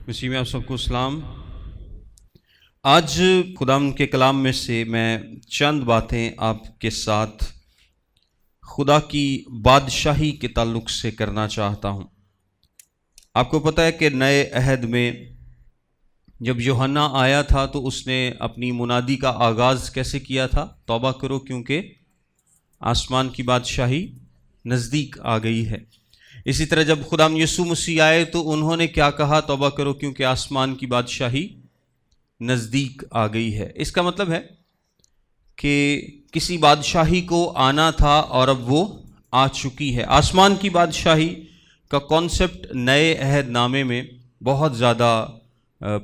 مسیح میں آپ سب کو سلام۔ آج خداوند کے کلام میں سے میں چند باتیں آپ کے ساتھ خدا کی بادشاہی کے تعلق سے کرنا چاہتا ہوں۔ آپ کو پتہ ہے کہ نئے عہد میں جب یوحنا آیا تھا تو اس نے اپنی منادی کا آغاز کیسے کیا تھا؟ توبہ کرو کیونکہ آسمان کی بادشاہی نزدیک آ گئی ہے۔ اسی طرح جب خداوند یسوع مسیح آئے تو انہوں نے کیا کہا؟ توبہ کرو کیونکہ آسمان کی بادشاہی نزدیک آ گئی ہے۔ اس کا مطلب ہے کہ کسی بادشاہی کو آنا تھا اور اب وہ آ چکی ہے۔ آسمان کی بادشاہی کا کانسیپٹ نئے عہد نامے میں بہت زیادہ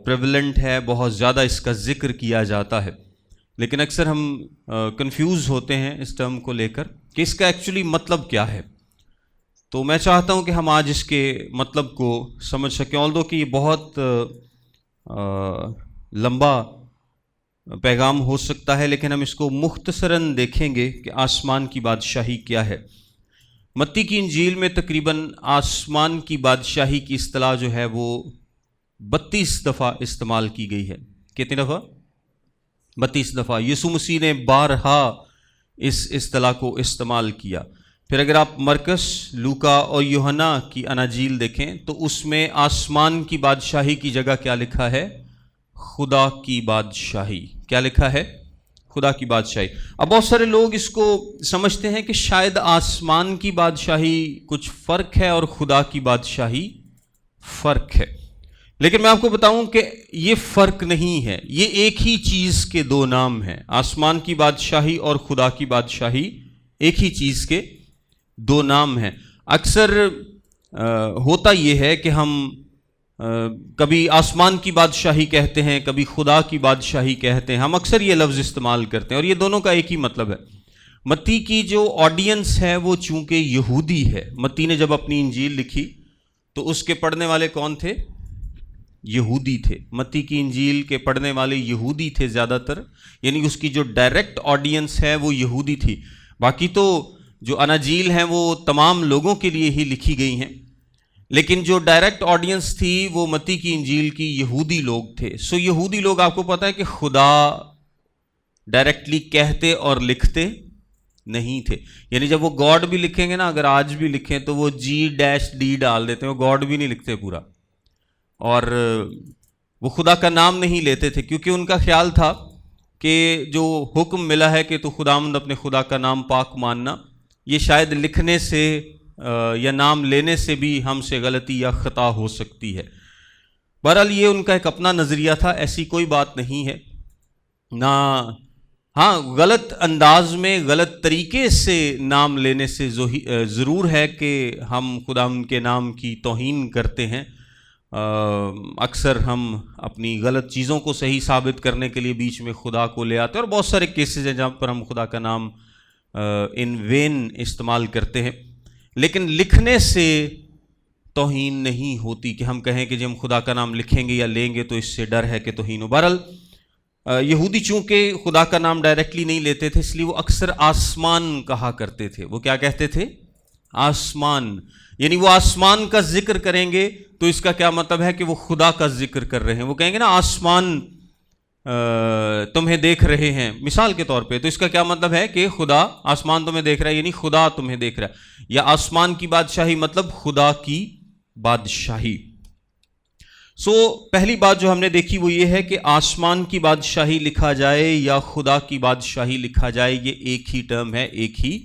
پریولنٹ ہے، بہت زیادہ اس کا ذکر کیا جاتا ہے، لیکن اکثر ہم کنفیوز ہوتے ہیں اس ٹرم کو لے کر کہ اس کا ایکچولی مطلب کیا ہے۔ تو میں چاہتا ہوں کہ ہم آج اس کے مطلب کو سمجھ سکیں، although کہ یہ بہت لمبا پیغام ہو سکتا ہے، لیکن ہم اس کو مختصراً دیکھیں گے کہ آسمان کی بادشاہی کیا ہے۔ متی کی انجیل میں تقریباً آسمان کی بادشاہی کی اصطلاح جو ہے وہ 32 دفعہ استعمال کی گئی ہے۔ کتنی دفعہ؟ 32 دفعہ۔ یسوع مسیح نے بارہا اس اصطلاح کو استعمال کیا۔ پھر اگر آپ مرکس، لوکا اور یوحنا کی اناجیل دیکھیں تو اس میں آسمان کی بادشاہی کی جگہ کیا لکھا ہے؟ خدا کی بادشاہی۔ کیا لکھا ہے؟ خدا کی بادشاہی۔ اب بہت سارے لوگ اس کو سمجھتے ہیں کہ شاید آسمان کی بادشاہی کچھ فرق ہے اور خدا کی بادشاہی فرق ہے، لیکن میں آپ کو بتاؤں کہ یہ فرق نہیں ہے، یہ ایک ہی چیز کے دو نام ہیں۔ آسمان کی بادشاہی اور خدا کی بادشاہی ایک ہی چیز کے دو نام ہیں۔ اکثر ہوتا یہ ہے کہ ہم کبھی آسمان کی بادشاہی کہتے ہیں، کبھی خدا کی بادشاہی کہتے ہیں، ہم اکثر یہ لفظ استعمال کرتے ہیں اور یہ دونوں کا ایک ہی مطلب ہے۔ متی کی جو آڈینس ہے وہ چونکہ یہودی ہے، متی نے جب اپنی انجیل لکھی تو اس کے پڑھنے والے کون تھے؟ یہودی تھے۔ متی کی انجیل کے پڑھنے والے یہودی تھے زیادہ تر، یعنی اس کی جو ڈائریکٹ آڈینس ہے وہ یہودی تھی۔ باقی تو جو اناجیل ہیں وہ تمام لوگوں کے لیے ہی لکھی گئی ہیں، لیکن جو ڈائریکٹ آڈینس تھی وہ متی کی انجیل کی یہودی لوگ تھے۔ سو یہودی لوگ، آپ کو پتہ ہے کہ خدا ڈائریکٹلی کہتے اور لکھتے نہیں تھے، یعنی جب وہ گاڈ بھی لکھیں گے نا، اگر آج بھی لکھیں تو وہ G-D ڈال دیتے ہیں، وہ گاڈ بھی نہیں لکھتے پورا، اور وہ خدا کا نام نہیں لیتے تھے، کیونکہ ان کا خیال تھا کہ جو حکم ملا ہے کہ تو خداوند اپنے خدا کا نام پاک ماننا، یہ شاید لکھنے سے یا نام لینے سے بھی ہم سے غلطی یا خطا ہو سکتی ہے۔ بہرحال یہ ان کا ایک اپنا نظریہ تھا، ایسی کوئی بات نہیں ہے نہ۔ ہاں، غلط انداز میں، غلط طریقے سے نام لینے سے ضرور ہے کہ ہم خداوند کے نام کی توہین کرتے ہیں۔ اکثر ہم اپنی غلط چیزوں کو صحیح ثابت کرنے کے لیے بیچ میں خدا کو لے آتے ہیں، اور بہت سارے کیسز ہیں جہاں پر ہم خدا کا نام ان وین استعمال کرتے ہیں، لیکن لکھنے سے توہین نہیں ہوتی کہ ہم کہیں کہ جب ہم خدا کا نام لکھیں گے یا لیں گے تو اس سے ڈر ہے کہ توہین ہو۔ بہرحال یہودی چونکہ خدا کا نام ڈائریکٹلی نہیں لیتے تھے، اس لیے وہ اکثر آسمان کہا کرتے تھے۔ وہ کیا کہتے تھے؟ آسمان، یعنی وہ آسمان کا ذکر کریں گے تو اس کا کیا مطلب ہے کہ وہ خدا کا ذکر کر رہے ہیں۔ وہ کہیں گے نا آسمان تمہیں دیکھ رہے ہیں، مثال کے طور پہ، تو اس کا کیا مطلب ہے کہ خدا، آسمان تمہیں دیکھ رہا ہے، یعنی خدا تمہیں دیکھ رہا ہے، یا آسمان کی بادشاہی مطلب خدا کی بادشاہی۔ سو پہلی بات جو ہم نے دیکھی وہ یہ ہے کہ آسمان کی بادشاہی لکھا جائے یا خدا کی بادشاہی لکھا جائے، یہ ایک ہی ٹرم ہے، ایک ہی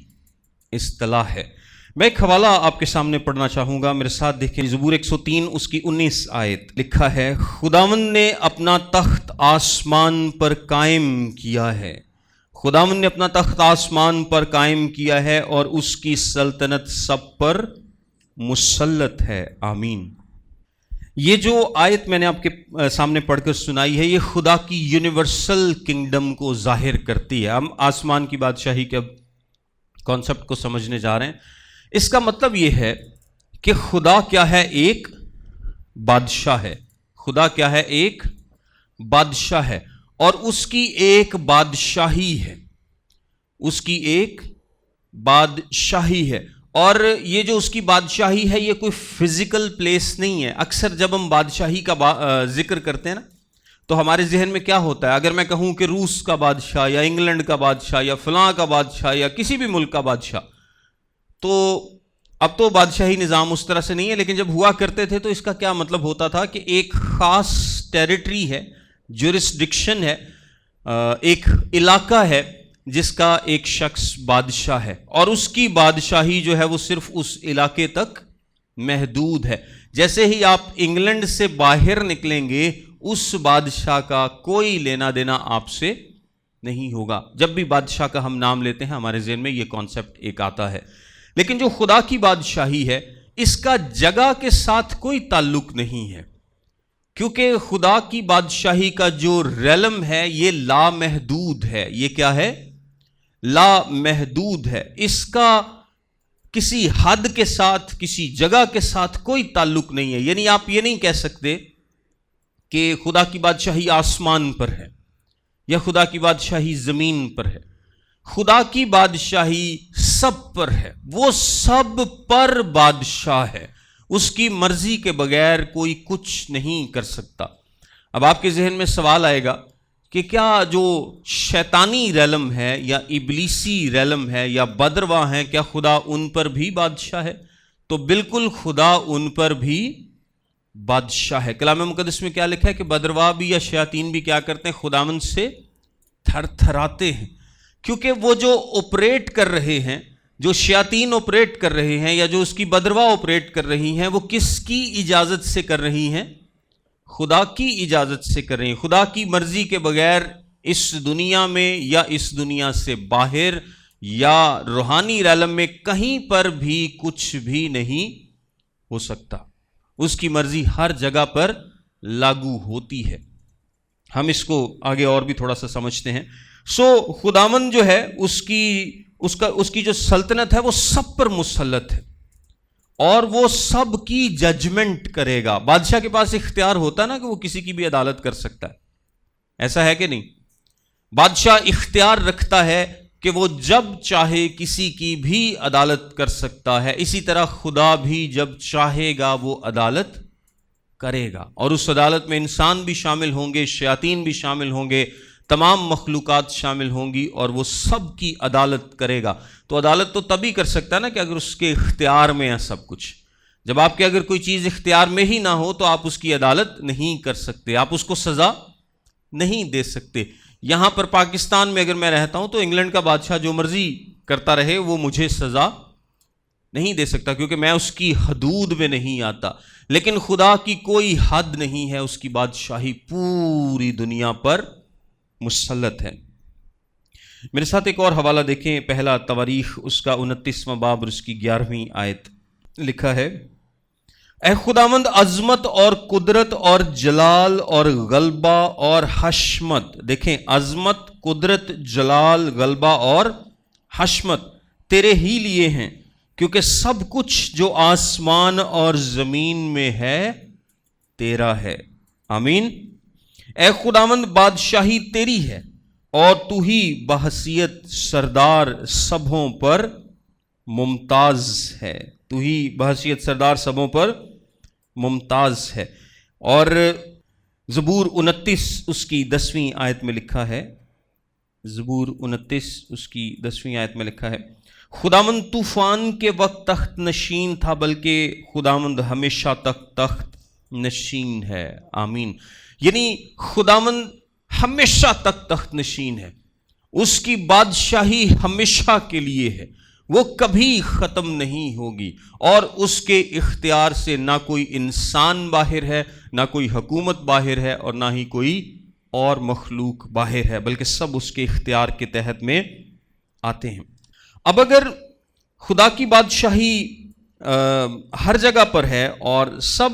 اصطلاح ہے۔ میں ایک حوالہ آپ کے سامنے پڑھنا چاہوں گا، میرے ساتھ دیکھیں۔ زبور 103 اس کی 19 آیت لکھا ہے، خداوند نے اپنا تخت آسمان پر قائم کیا ہے، خداوند نے اپنا تخت آسمان پر قائم کیا ہے اور اس کی سلطنت سب پر مسلط ہے، آمین۔ یہ جو آیت میں نے آپ کے سامنے پڑھ کر سنائی ہے، یہ خدا کی یونیورسل کنگڈم کو ظاہر کرتی ہے۔ ہم آسمان کی بادشاہی کے کانسیپٹ کو سمجھنے جا رہے ہیں۔ اس کا مطلب یہ ہے کہ خدا کیا ہے؟ ایک بادشاہ ہے۔ خدا کیا ہے؟ ایک بادشاہ ہے، اور اس کی ایک بادشاہی ہے، اس کی ایک بادشاہی ہے، اور یہ جو اس کی بادشاہی ہے یہ کوئی فزیکل پلیس نہیں ہے. اکثر جب ہم بادشاہی کا ذکر کرتے ہیں نا تو ہمارے ذہن میں کیا ہوتا ہے؟ اگر میں کہوں کہ روس کا بادشاہ یا انگلینڈ کا بادشاہ یا فلاں کا بادشاہ یا کسی بھی ملک کا بادشاہ، تو اب تو بادشاہی نظام اس طرح سے نہیں ہے، لیکن جب ہوا کرتے تھے تو اس کا کیا مطلب ہوتا تھا کہ ایک خاص ٹیریٹری ہے، جورسڈکشن ہے، ایک علاقہ ہے جس کا ایک شخص بادشاہ ہے، اور اس کی بادشاہی جو ہے وہ صرف اس علاقے تک محدود ہے. جیسے ہی آپ انگلینڈ سے باہر نکلیں گے اس بادشاہ کا کوئی لینا دینا آپ سے نہیں ہوگا. جب بھی بادشاہ کا ہم نام لیتے ہیں ہمارے ذہن میں یہ کانسیپٹ ایک آتا ہے. لیکن جو خدا کی بادشاہی ہے اس کا جگہ کے ساتھ کوئی تعلق نہیں ہے، کیونکہ خدا کی بادشاہی کا جو ریلم ہے یہ لامحدود ہے. یہ کیا ہے؟ لامحدود ہے. اس کا کسی حد کے ساتھ، کسی جگہ کے ساتھ کوئی تعلق نہیں ہے. یعنی آپ یہ نہیں کہہ سکتے کہ خدا کی بادشاہی آسمان پر ہے یا خدا کی بادشاہی زمین پر ہے. خدا کی بادشاہی سب پر ہے، وہ سب پر بادشاہ ہے. اس کی مرضی کے بغیر کوئی کچھ نہیں کر سکتا. اب آپ کے ذہن میں سوال آئے گا کہ کیا جو شیطانی ریلم ہے یا ابلیسی ریلم ہے یا بدرواہ ہیں، کیا خدا ان پر بھی بادشاہ ہے؟ تو بالکل خدا ان پر بھی بادشاہ ہے. کلام مقدس میں کیا لکھا ہے کہ بدرواہ بھی یا شیاطین بھی کیا کرتے ہیں؟ خداوند سے تھر تھراتے ہیں، کیونکہ وہ جو آپریٹ کر رہے ہیں، جو شیاطین آپریٹ کر رہے ہیں یا جو اس کی بدرواہ آپریٹ کر رہی ہیں، وہ کس کی اجازت سے کر رہی ہیں؟ خدا کی اجازت سے کر رہی ہیں. خدا کی مرضی کے بغیر اس دنیا میں یا اس دنیا سے باہر یا روحانی عالم میں کہیں پر بھی کچھ بھی نہیں ہو سکتا. اس کی مرضی ہر جگہ پر لاگو ہوتی ہے. ہم اس کو آگے اور بھی تھوڑا سا سمجھتے ہیں. خداوند جو ہے اس کی جو سلطنت ہے وہ سب پر مسلط ہے اور وہ سب کی ججمنٹ کرے گا. بادشاہ کے پاس اختیار ہوتا نا کہ وہ کسی کی بھی عدالت کر سکتا ہے، ایسا ہے کہ نہیں؟ بادشاہ اختیار رکھتا ہے کہ وہ جب چاہے کسی کی بھی عدالت کر سکتا ہے. اسی طرح خدا بھی جب چاہے گا وہ عدالت کرے گا، اور اس عدالت میں انسان بھی شامل ہوں گے، شیاطین بھی شامل ہوں گے، تمام مخلوقات شامل ہوں گی، اور وہ سب کی عدالت کرے گا. تو عدالت تو تبھی کر سکتا ہے نا کہ اگر اس کے اختیار میں ہے سب کچھ. جب آپ کے اگر کوئی چیز اختیار میں ہی نہ ہو تو آپ اس کی عدالت نہیں کر سکتے، آپ اس کو سزا نہیں دے سکتے. یہاں پر پاکستان میں اگر میں رہتا ہوں تو انگلینڈ کا بادشاہ جو مرضی کرتا رہے وہ مجھے سزا نہیں دے سکتا، کیونکہ میں اس کی حدود میں نہیں آتا. لیکن خدا کی کوئی حد نہیں ہے، اس کی بادشاہی پوری دنیا پر مسلط ہے. میرے ساتھ ایک اور حوالہ دیکھیں، پہلا تواریخ اس کا 29واں باب اور اس کی 11ویں آیت. لکھا ہے، اے خداوند عظمت اور قدرت اور جلال اور غلبہ اور حشمت. دیکھیں، عظمت، قدرت، جلال، غلبہ اور حشمت تیرے ہی لیے ہیں، کیونکہ سب کچھ جو آسمان اور زمین میں ہے تیرا ہے. آمین. اے خداوند بادشاہی تیری ہے اور تو ہی بحیثیت سردار سبوں پر ممتاز ہے. تو ہی بحیثیت سردار سبوں پر ممتاز ہے. اور زبور 29 اس کی 10ویں آیت میں لکھا ہے، زبور 29 اس کی 10ویں آیت میں لکھا ہے، خداوند طوفان کے وقت تخت نشین تھا، بلکہ خداوند ہمیشہ تک تخت نشین ہے. آمین. یعنی خداوند ہمیشہ تک تخت نشین ہے، اس کی بادشاہی ہمیشہ کے لیے ہے، وہ کبھی ختم نہیں ہوگی، اور اس کے اختیار سے نہ کوئی انسان باہر ہے، نہ کوئی حکومت باہر ہے، اور نہ ہی کوئی اور مخلوق باہر ہے، بلکہ سب اس کے اختیار کے تحت میں آتے ہیں. اب اگر خدا کی بادشاہی ہر جگہ پر ہے اور سب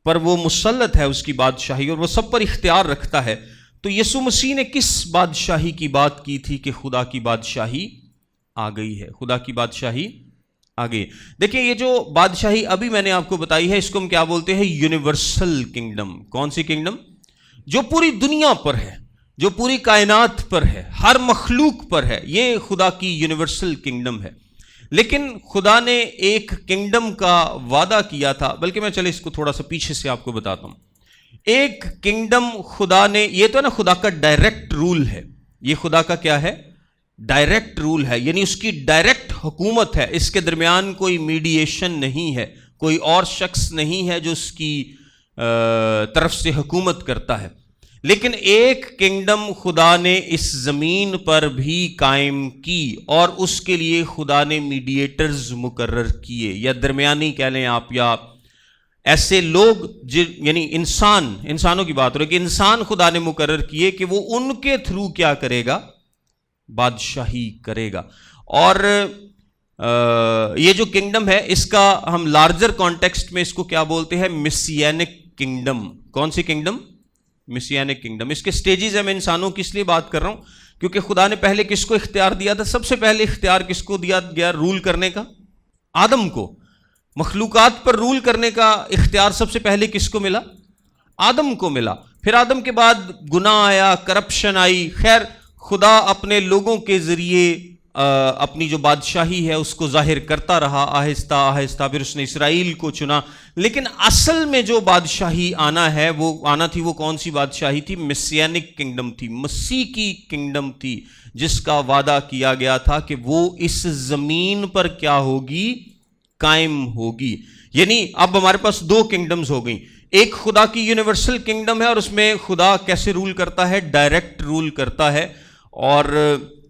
پر وہ مسلط ہے اس کی بادشاہی، اور وہ سب پر اختیار رکھتا ہے، تو یسوع مسیح نے کس بادشاہی کی بات کی تھی کہ خدا کی بادشاہی آ گئی ہے؟ خدا کی بادشاہی آ گئی. دیکھیں، یہ جو بادشاہی ابھی میں نے آپ کو بتائی ہے اس کو ہم کیا بولتے ہیں؟ Universal kingdom. کون سی کنگڈم؟ جو پوری دنیا پر ہے، جو پوری کائنات پر ہے، ہر مخلوق پر ہے. یہ خدا کی یونیورسل کنگڈم ہے. لیکن خدا نے ایک کنگڈم کا وعدہ کیا تھا، بلکہ میں چلے اس کو تھوڑا سا پیچھے سے آپ کو بتاتا ہوں. ایک کنگڈم خدا نے، یہ تو نا خدا کا ڈائریکٹ رول ہے، یہ خدا کا کیا ہے؟ ڈائریکٹ رول ہے، یعنی اس کی ڈائریکٹ حکومت ہے، اس کے درمیان کوئی میڈیشن نہیں ہے، کوئی اور شخص نہیں ہے جو اس کی طرف سے حکومت کرتا ہے. لیکن ایک کنگڈم خدا نے اس زمین پر بھی قائم کی، اور اس کے لیے خدا نے میڈیٹرز مقرر کیے، یا درمیانی کہہ لیں آپ، یا ایسے لوگ یعنی انسانوں کی بات ہو رہی ہے کہ انسان خدا نے مقرر کیے کہ وہ ان کے تھرو کیا کرے گا؟ بادشاہی کرے گا. اور یہ جو کنگڈم ہے اس کا ہم لارجر کانٹیکسٹ میں اس کو کیا بولتے ہیں؟ مسیانک کنگڈم. کون سی کنگڈم؟ مسیانک کنگڈم. اس کے سٹیجز ہیں. میں انسانوں کی اس لیے بات کر رہا ہوں کیونکہ خدا نے پہلے کس کو اختیار دیا تھا؟ سب سے پہلے اختیار کس کو دیا گیا رول کرنے کا؟ آدم کو. مخلوقات پر رول کرنے کا اختیار سب سے پہلے کس کو ملا؟ آدم کو ملا. پھر آدم کے بعد گناہ آیا، کرپشن آئی. خیر، خدا اپنے لوگوں کے ذریعے اپنی جو بادشاہی ہے اس کو ظاہر کرتا رہا آہستہ آہستہ. پھر اس نے اسرائیل کو چنا. لیکن اصل میں جو بادشاہی آنا تھی وہ کون سی بادشاہی تھی؟ مسیانک کنگڈم تھی، مسیح کی کنگڈم تھی، جس کا وعدہ کیا گیا تھا کہ وہ اس زمین پر کیا ہوگی؟ قائم ہوگی. یعنی اب ہمارے پاس دو کنگڈمز ہو گئیں. ایک خدا کی یونیورسل کنگڈم ہے اور اس میں خدا کیسے رول کرتا ہے؟ ڈائریکٹ رول کرتا ہے. اور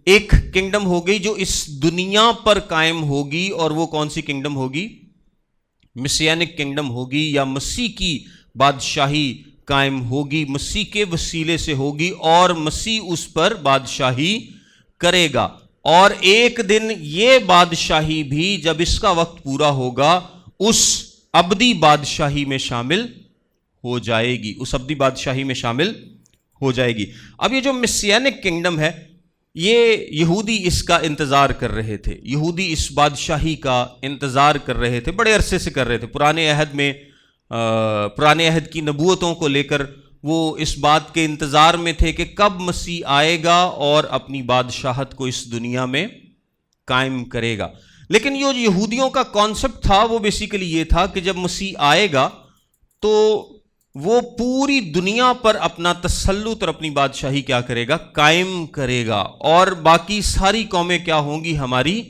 ایک کنگڈم ہو گئی جو اس دنیا پر قائم ہوگی، اور وہ کون سی کنگڈم ہوگی؟ مسیانک کنگڈم ہوگی، یا مسیح کی بادشاہی قائم ہوگی، مسیح کے وسیلے سے ہوگی، اور مسیح اس پر بادشاہی کرے گا. اور ایک دن یہ بادشاہی بھی جب اس کا وقت پورا ہوگا اس ابدی بادشاہی میں شامل ہو جائے گی، اس ابدی بادشاہی میں شامل ہو جائے گی. اب یہ جو مسیانک کنگڈم ہے، یہ یہودی اس کا انتظار کر رہے تھے. یہودی اس بادشاہی کا انتظار کر رہے تھے، بڑے عرصے سے کر رہے تھے. پرانے عہد کی نبوتوں کو لے کر وہ اس بات کے انتظار میں تھے کہ کب مسیح آئے گا اور اپنی بادشاہت کو اس دنیا میں قائم کرے گا. لیکن جو یہودیوں کا کانسیپٹ تھا وہ بیسیکلی یہ تھا کہ جب مسیح آئے گا تو وہ پوری دنیا پر اپنا تسلط اور اپنی بادشاہی کیا کرے گا؟ قائم کرے گا. اور باقی ساری قومیں کیا ہوں گی؟ ہماری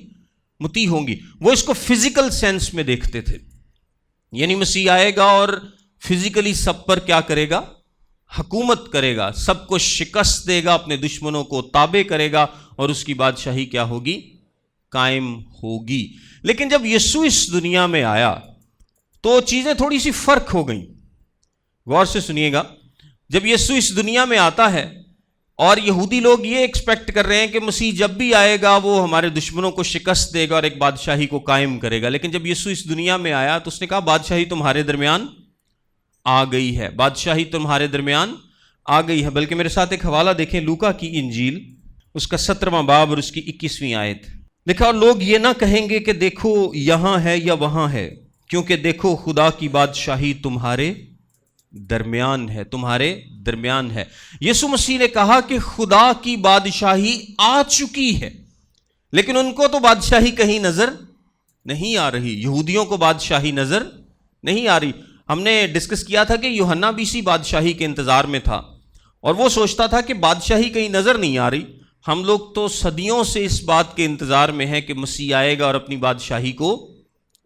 مطیع ہوں گی. وہ اس کو فزیکل سینس میں دیکھتے تھے، یعنی مسیح آئے گا اور فزیکلی سب پر کیا کرے گا؟ حکومت کرے گا، سب کو شکست دے گا، اپنے دشمنوں کو تابع کرے گا، اور اس کی بادشاہی کیا ہوگی؟ قائم ہوگی. لیکن جب یسوع اس دنیا میں آیا تو چیزیں تھوڑی سی فرق ہو گئیں. غور سے سنیے گا. جب یسوع اس دنیا میں آتا ہے اور یہودی لوگ یہ ایکسپیکٹ کر رہے ہیں کہ مسیح جب بھی آئے گا وہ ہمارے دشمنوں کو شکست دے گا اور ایک بادشاہی کو قائم کرے گا. لیکن جب یسوع اس دنیا میں آیا تو اس نے کہا بادشاہی تمہارے درمیان آ گئی ہے، بادشاہی تمہارے درمیان آ گئی ہے. بلکہ میرے ساتھ ایک حوالہ دیکھیں، لوکا کی انجیل، اس کا 17واں باب اور اس کی 21ویں آیت. دیکھا، اور لوگ یہ نہ کہیں گے کہ دیکھو یہاں ہے یا وہاں ہے، کیونکہ دیکھو خدا کی بادشاہی تمہارے درمیان ہے، تمہارے درمیان ہے. یسوع مسیح نے کہا کہ خدا کی بادشاہی آ چکی ہے، لیکن ان کو تو بادشاہی کہیں نظر نہیں آ رہی. یہودیوں کو بادشاہی نظر نہیں آ رہی. ہم نے ڈسکس کیا تھا کہ یوحنا بھی اسی بادشاہی کے انتظار میں تھا اور وہ سوچتا تھا کہ بادشاہی کہیں نظر نہیں آ رہی. ہم لوگ تو صدیوں سے اس بات کے انتظار میں ہیں کہ مسیح آئے گا اور اپنی بادشاہی کو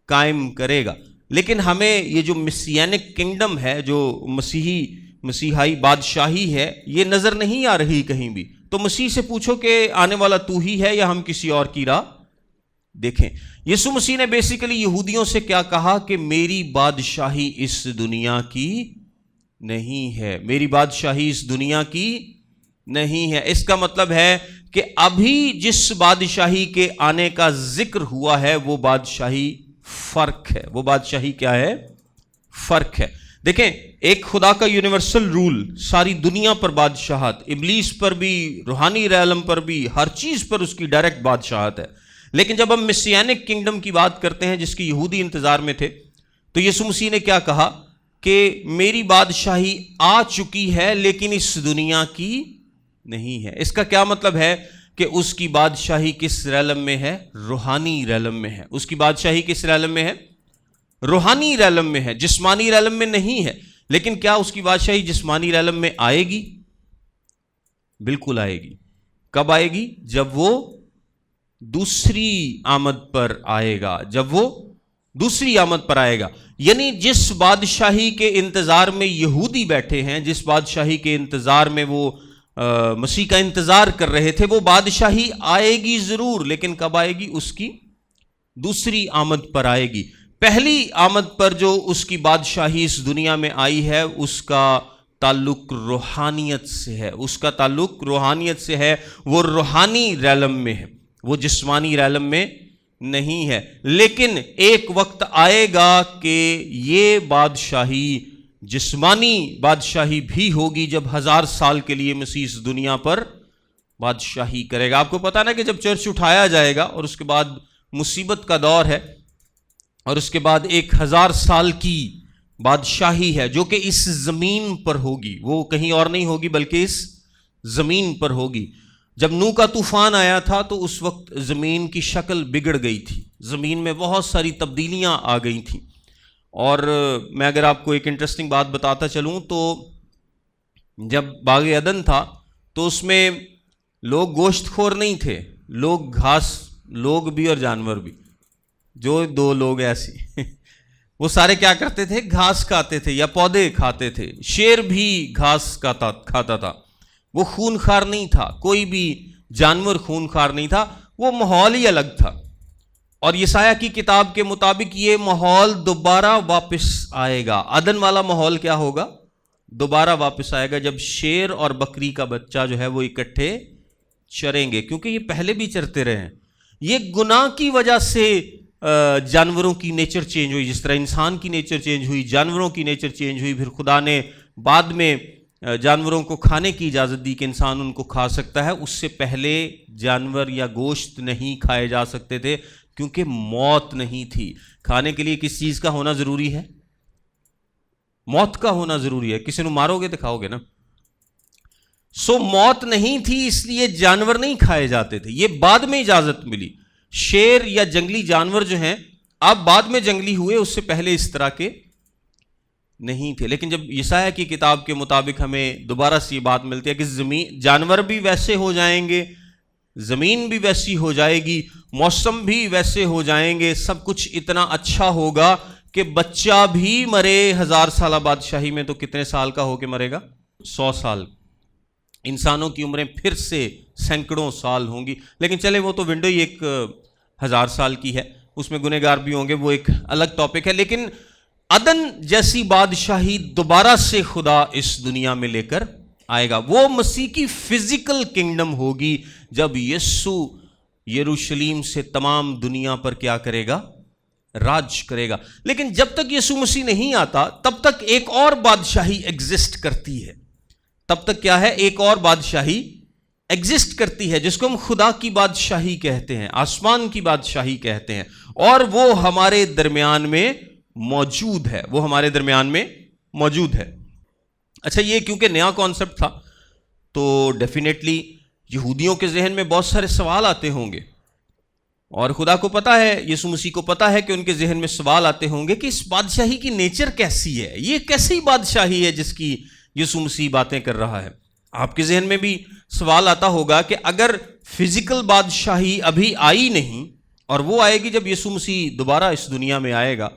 قائم کرے گا. لیکن ہمیں یہ جو مسیانک کنگڈم ہے، جو مسیحائی بادشاہی ہے، یہ نظر نہیں آ رہی کہیں بھی. تو مسیح سے پوچھو کہ آنے والا تو ہی ہے یا ہم کسی اور کی راہ دیکھیں. یسوع مسیح نے بیسیکلی یہودیوں سے کیا کہا کہ میری بادشاہی اس دنیا کی نہیں ہے، میری بادشاہی اس دنیا کی نہیں ہے. اس کا مطلب ہے کہ ابھی جس بادشاہی کے آنے کا ذکر ہوا ہے وہ بادشاہی فرق ہے. وہ بادشاہی کیا ہے؟ فرق ہے. دیکھیں، ایک خدا کا یونیورسل رول، ساری دنیا پر بادشاہت، ابلیس پر بھی، روحانی ریلم پر بھی، ہر چیز پر اس کی ڈائریکٹ بادشاہت ہے. لیکن جب ہم مسیانک کنگڈم کی بات کرتے ہیں جس کی یہودی انتظار میں تھے، تو یسوع مسیح نے کیا کہا کہ میری بادشاہی آ چکی ہے لیکن اس دنیا کی نہیں ہے. اس کا کیا مطلب ہے کہ اس کی بادشاہی کس ریلم میں ہے؟ روحانی ریلم میں ہے. اس کی بادشاہی کس ریلم میں ہے؟ روحانی ریلم میں ہے، جسمانی ریلم میں نہیں ہے. لیکن کیا اس کی بادشاہی جسمانی ریلم میں آئے گی؟ بالکل آئے گی. کب آئے گی؟ جب وہ دوسری آمد پر آئے گا. جب وہ دوسری آمد پر آئے گا. یعنی جس بادشاہی کے انتظار میں یہودی بیٹھے ہیں، جس بادشاہی کے انتظار میں وہ مسیح کا انتظار کر رہے تھے، وہ بادشاہی آئے گی ضرور، لیکن کب آئے گی؟ اس کی دوسری آمد پر آئے گی. پہلی آمد پر جو اس کی بادشاہی اس دنیا میں آئی ہے، اس کا تعلق روحانیت سے ہے. اس کا تعلق روحانیت سے ہے. وہ روحانی ریلم میں ہے، وہ جسمانی ریلم میں نہیں ہے. لیکن ایک وقت آئے گا کہ یہ بادشاہی جسمانی بادشاہی بھی ہوگی، جب 1000 سال کے لیے مسیح اس دنیا پر بادشاہی کرے گا. آپ کو پتا نا کہ جب چرچ اٹھایا جائے گا اور اس کے بعد مصیبت کا دور ہے، اور اس کے بعد 1000 سال کی بادشاہی ہے جو کہ اس زمین پر ہوگی. وہ کہیں اور نہیں ہوگی بلکہ اس زمین پر ہوگی. جب نوح کا طوفان آیا تھا تو اس وقت زمین کی شکل بگڑ گئی تھی، زمین میں بہت ساری تبدیلیاں آ گئی تھیں. اور میں اگر آپ کو ایک انٹرسٹنگ بات بتاتا چلوں تو جب باغ عدن تھا تو اس میں لوگ گوشت خور نہیں تھے، لوگ گھاس، لوگ بھی اور جانور بھی. جو 2 لوگ ایسے وہ سارے کیا کرتے تھے؟ گھاس کھاتے تھے یا پودے کھاتے تھے. شیر بھی گھاس کھاتا تھا. وہ خون خار نہیں تھا، کوئی بھی جانور خون خار نہیں تھا. وہ ماحول ہی الگ تھا. اور یسایہ کی کتاب کے مطابق یہ ماحول دوبارہ واپس آئے گا. عدن والا ماحول کیا ہوگا؟ دوبارہ واپس آئے گا، جب شیر اور بکری کا بچہ جو ہے وہ اکٹھے چریں گے. کیونکہ یہ پہلے بھی چرتے رہے ہیں. یہ گناہ کی وجہ سے جانوروں کی نیچر چینج ہوئی. جس طرح انسان کی نیچر چینج ہوئی، جانوروں کی نیچر چینج ہوئی. پھر خدا نے بعد میں جانوروں کو کھانے کی اجازت دی کہ انسان ان کو کھا سکتا ہے. اس سے پہلے جانور یا گوشت نہیں کھائے جا سکتے تھے کیونکہ موت نہیں تھی. کھانے کے لیے کس چیز کا ہونا ضروری ہے؟ موت کا ہونا ضروری ہے. کسی نے مارو گے تو کھاؤ گے نا. موت نہیں تھی، اس لیے جانور نہیں کھائے جاتے تھے. یہ بعد میں اجازت ملی. شیر یا جنگلی جانور جو ہیں اب بعد میں جنگلی ہوئے، اس سے پہلے اس طرح کے نہیں تھے. لیکن جب یسایہ کی کتاب کے مطابق ہمیں دوبارہ سے یہ بات ملتی ہے کہ زمین، جانور بھی ویسے ہو جائیں گے، زمین بھی ویسی ہو جائے گی، موسم بھی ویسے ہو جائیں گے، سب کچھ اتنا اچھا ہوگا کہ بچہ بھی مرے 1000 سالہ بادشاہی میں تو کتنے سال کا ہو کے مرے گا؟ 100 سال. انسانوں کی عمریں پھر سے سینکڑوں سال ہوں گی. لیکن چلے وہ تو ونڈو ہی ایک 1000 سال کی ہے، اس میں گنہگار بھی ہوں گے، وہ ایک الگ ٹاپک ہے. لیکن عدن جیسی بادشاہی دوبارہ سے خدا اس دنیا میں لے کر آئے گا. وہ مسیح کی فزیکل کنگڈم ہوگی جب یسوع یروشلیم سے تمام دنیا پر کیا کرے گا؟ راج کرے گا. لیکن جب تک یسوع مسیح نہیں آتا تب تک ایک اور بادشاہی ایگزسٹ کرتی ہے. تب تک کیا ہے؟ ایک اور بادشاہی ایگزسٹ کرتی ہے جس کو ہم خدا کی بادشاہی کہتے ہیں، آسمان کی بادشاہی کہتے ہیں. اور وہ ہمارے درمیان میں موجود ہے، وہ ہمارے درمیان میں موجود ہے. اچھا، یہ کیونکہ نیا کانسیپٹ تھا تو ڈیفینیٹلی یہودیوں کے ذہن میں بہت سارے سوال آتے ہوں گے، اور خدا کو پتا ہے، یسوع مسیح کو پتا ہے کہ ان کے ذہن میں سوال آتے ہوں گے کہ اس بادشاہی کی نیچر کیسی ہے، یہ کیسی بادشاہی ہے جس کی یسوع مسیح باتیں کر رہا ہے. آپ کے ذہن میں بھی سوال آتا ہوگا کہ اگر فزیکل بادشاہی ابھی آئی نہیں، اور وہ آئے گی جب یسوع مسیح دوبارہ اس دنیا میں آئے گا،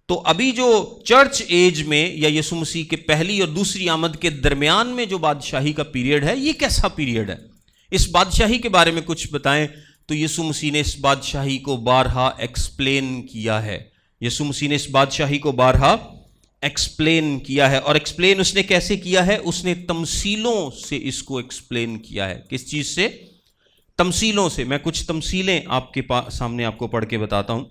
تو ابھی جو چرچ ایج میں یا یسوع مسیح کے پہلی اور دوسری آمد کے درمیان میں جو بادشاہی کا پیریڈ ہے، یہ کیسا پیریڈ ہے؟ اس بادشاہی کے بارے میں کچھ بتائیں. تو یسوع مسیح نے اس بادشاہی کو بارہا ایکسپلین کیا ہے. یسوع مسیح نے اس بادشاہی کو بارہا ایکسپلین کیا ہے. اور ایکسپلین اس نے کیسے کیا ہے؟ اس نے تمثیلوں سے اس کو ایکسپلین کیا ہے. کس چیز سے؟ تمثیلوں سے. میں کچھ تمثیلیں آپ کے سامنے آپ کو پڑھ کے بتاتا ہوں.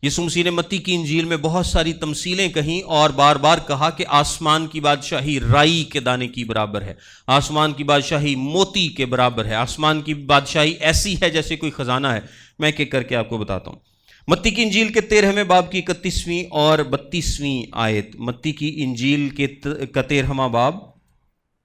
یسوع مسیح نے متی کی انجیل میں بہت ساری تمثیلیں کہیں اور بار بار کہا کہ آسمان کی بادشاہی رائی کے دانے کی برابر ہے، آسمان کی بادشاہی موتی کے برابر ہے، آسمان کی بادشاہی ایسی ہے جیسے کوئی خزانہ ہے. میں ایک ایک کر کے آپ کو بتاتا ہوں. متی کی انجیل کے 13ویں باب کی 31ویں اور 32ویں آیت. متی کی انجیل کے کا 13واں باب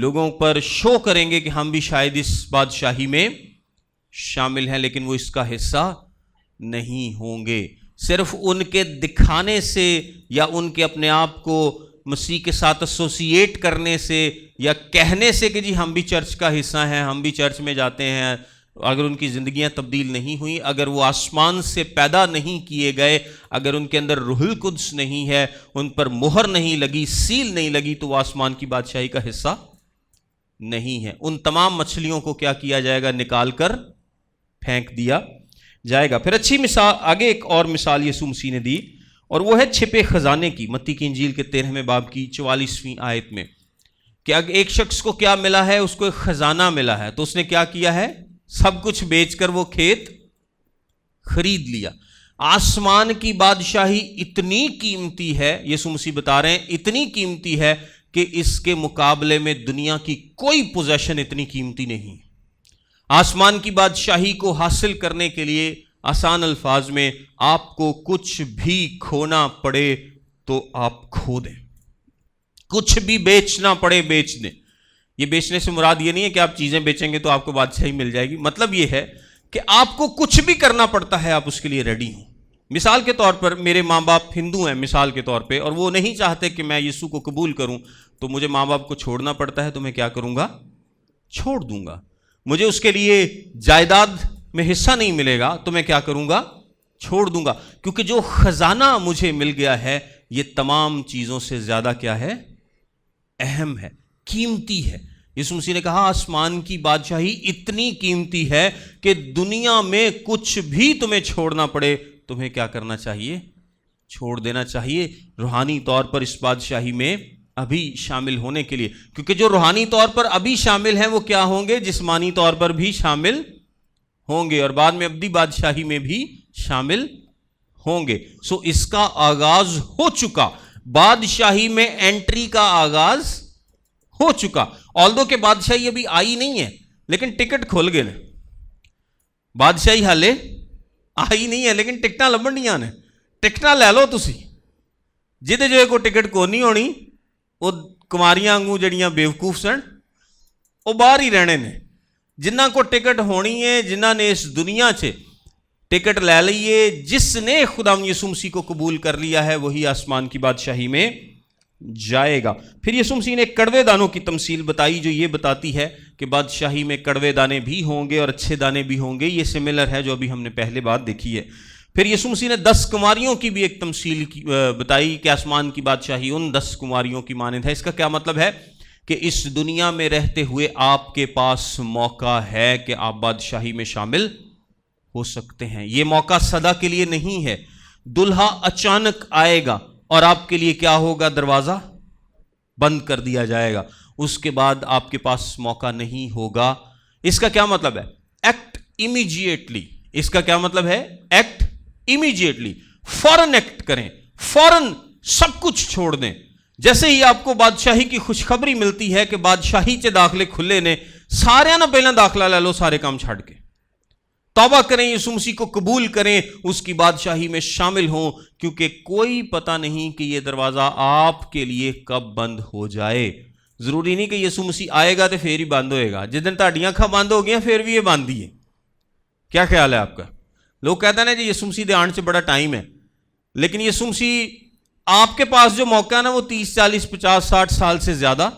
لوگوں پر شو کریں گے کہ ہم بھی شاید اس بادشاہی میں شامل ہیں، لیکن وہ اس کا حصہ نہیں ہوں گے۔ صرف ان کے دکھانے سے یا ان کے اپنے آپ کو مسیح کے ساتھ ایسوسیٹ کرنے سے یا کہنے سے کہ جی ہم بھی چرچ کا حصہ ہیں، ہم بھی چرچ میں جاتے ہیں، اگر ان کی زندگیاں تبدیل نہیں ہوئیں، اگر وہ آسمان سے پیدا نہیں کیے گئے، اگر ان کے اندر روح القدس نہیں ہے، ان پر مہر نہیں لگی، سیل نہیں لگی، تو وہ آسمان کی بادشاہی کا حصہ نہیں ہے۔ ان تمام مچھلیوں کو کیا کیا جائے گا؟ نکال کر پھینک دیا جائے گا۔ پھر اچھی مثال آگے ایک اور مثال یسوع مسیح نے دی، اور وہ ہے چھپے خزانے کی، متی کی انجیل کے 13ویں باب کی 44ویں آیت میں، کہ اگر ایک شخص کو کیا ملا ہے؟ اس کو ایک خزانہ ملا ہے، تو اس نے کیا کیا ہے؟ سب کچھ بیچ کر وہ کھیت خرید لیا۔ آسمان کی بادشاہی اتنی قیمتی ہے، یسوع مسیح بتا رہے ہیں اتنی قیمتی ہے کہ اس کے مقابلے میں دنیا کی کوئی پوزیشن اتنی قیمتی نہیں۔ آسمان کی بادشاہی کو حاصل کرنے کے لیے آسان الفاظ میں آپ کو کچھ بھی کھونا پڑے تو آپ کھو دیں، کچھ بھی بیچنا پڑے بیچ دیں۔ یہ بیچنے سے مراد یہ نہیں ہے کہ آپ چیزیں بیچیں گے تو آپ کو بادشاہی مل جائے گی، مطلب یہ ہے کہ آپ کو کچھ بھی کرنا پڑتا ہے، آپ اس کے لیے ریڈی ہوں۔ مثال کے طور پر میرے ماں باپ ہندو ہیں مثال کے طور پہ، اور وہ نہیں چاہتے کہ میں یسوع کو قبول کروں، تو مجھے ماں باپ کو چھوڑنا پڑتا ہے، تو میں کیا کروں گا؟ چھوڑ دوں گا۔ مجھے اس کے لیے جائیداد میں حصہ نہیں ملے گا، تو میں کیا کروں گا؟ چھوڑ دوں گا، کیونکہ جو خزانہ مجھے مل گیا ہے یہ تمام چیزوں سے زیادہ کیا ہے؟ اہم ہے، قیمتی ہے۔ یسوع مسیح نے کہا آسمان کی بادشاہی اتنی قیمتی ہے کہ دنیا میں کچھ بھی تمہیں چھوڑنا پڑے، تمہیں کیا کرنا چاہیے؟ چھوڑ دینا چاہیے، روحانی طور پر اس بادشاہی میں ابھی شامل ہونے کے لیے، کیونکہ جو روحانی طور پر ابھی شامل ہیں وہ کیا ہوں گے؟ جسمانی طور پر بھی شامل ہوں گے، اور بعد میں ابدی بادشاہی میں بھی شامل ہوں گے۔ سو اس کا آغاز ہو چکا، بادشاہی میں انٹری کا آغاز ہو چکا۔ آلدو کہ بادشاہی ابھی آئی نہیں ہے، لیکن ٹکٹ کھول گئے، بادشاہی حالے آئی نہیں ہے، لیکن ٹکٹاں لبن نہیں آنے، ٹکٹاں لے لو تسی، جہدے جو کو ٹکٹ کو نہیں ہونی، وہ کماریاں آنگوں جڑیاں بیوقوف سن، وہ باہر ہی رہنے نے۔ جنہ کو ٹکٹ ہونی ہے، جنہ نے اس دنیا سے ٹکٹ لے لئیے، جس نے خدا یسوع مسیح کو قبول کر لیا ہے، وہی آسمان کی بادشاہی میں جائے گا۔ پھر یسوع مسیح نے کڑوے دانوں کی تمثیل بتائی، جو یہ بتاتی ہے کہ بادشاہی میں کڑوے دانے بھی ہوں گے اور اچھے دانے بھی ہوں گے۔ یہ سملر ہے جو ابھی ہم نے پہلے بات دیکھی ہے۔ پھر یسوع مسیح نے 10 کنواریوں کی بھی ایک تمثیل بتائی کہ آسمان کی بادشاہی ان 10 کنواریوں کی مانند ہے۔ اس کا کیا مطلب ہے؟ کہ اس دنیا میں رہتے ہوئے آپ کے پاس موقع ہے کہ آپ بادشاہی میں شامل ہو سکتے ہیں۔ یہ موقع سدا کے لیے نہیں ہے، دلہا اچانک آئے گا اور آپ کے لیے کیا ہوگا؟ دروازہ بند کر دیا جائے گا، اس کے بعد آپ کے پاس موقع نہیں ہوگا۔ اس کا کیا مطلب ہے؟ Act immediately. اس کا کیا مطلب ہے؟ ایکٹ امیجیٹلی، فوراً ایکٹ کریں، فوراً سب کچھ چھوڑ دیں۔ جیسے ہی آپ کو بادشاہی کی خوشخبری ملتی ہے کہ بادشاہی چے داخلے کھلے نے، سارے نہ پہلے داخلہ لے لو، سارے کام چھاڑ کے توبہ کریں، یسوع مسیح کو قبول کریں، اس کی بادشاہی میں شامل ہوں، کیونکہ کوئی پتہ نہیں کہ یہ دروازہ آپ کے لیے کب بند ہو جائے۔ ضروری نہیں کہ یسوع مسیح آئے گا تو پھر ہی بند ہوئے گا، جس دن تہاڈیاں اکھاں بند ہو گیا پھر بھی یہ بند ہی ہے۔ کیا خیال ہے آپ کا؟ لوگ کہتے ہیں جی یسوع مسیح دے آن سے بڑا ٹائم ہے، لیکن یسوع مسیح آپ کے پاس جو موقع ہے نا وہ 30 40 50 60 سال سے زیادہ